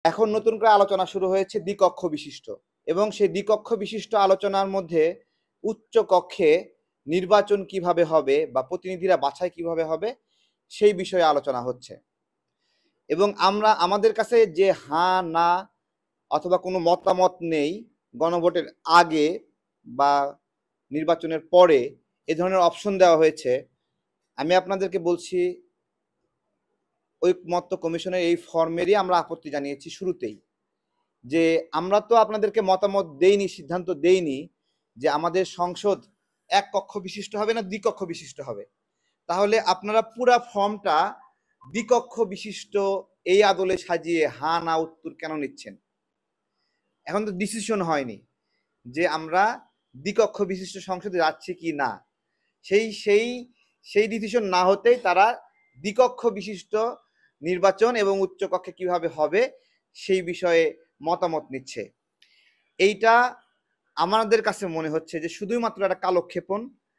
এখন নতুন করে আলোচনা শুরু হয়েছে দ্বিকক্ষ বিশিষ্ট, এবং সেই দ্বিকক্ষ বিশিষ্ট আলোচনার মধ্যে উচ্চ কক্ষে নির্বাচন কিভাবে হবে বা প্রতিনিধিরা বাছাই কিভাবে হবে সেই বিষয়ে আলোচনা হচ্ছে। এবং আমরা আমাদের কাছে যে হ্যাঁ না অথবা কোনো মতামত নেই গণভোটের আগে বা নির্বাচনের পরে এ ধরনের অপশন দেওয়া হয়েছে। আমি আপনাদেরকে বলছি, ঐকমত্য কমিশনের এই ফর্মেরই আমরা আপত্তি জানিয়েছি শুরুতেই, যে আমরা তো আপনাদেরকে মতামত দেইনি, সিদ্ধান্ত দেইনি যে আমাদের সংসদ এক কক্ষ বিশিষ্ট হবে না দ্বিকক্ষ বিশিষ্ট হবে। তাহলে আপনারা পুরা ফর্মটা দ্বিকক্ষ বিশিষ্ট এই আদলে সাজিয়ে হ্যাঁ না উত্তর কেন নিচ্ছেন? এখন তো ডিসিশন হয়নি যে আমরা দ্বিকক্ষ বিশিষ্ট সংসদে যাচ্ছি কি না। সেই সেই সেই ডিসিশন না হতেই তারা দ্বিকক্ষ বিশিষ্ট নির্বাচন এবং উচ্চকক্ষে কিভাবে হবে সেই বিষয়ে মতামত নিচ্ছে। এইটা আমাদের কাছে মনে হচ্ছে যে শুধুমাত্র একটা কালক্ষেপণ,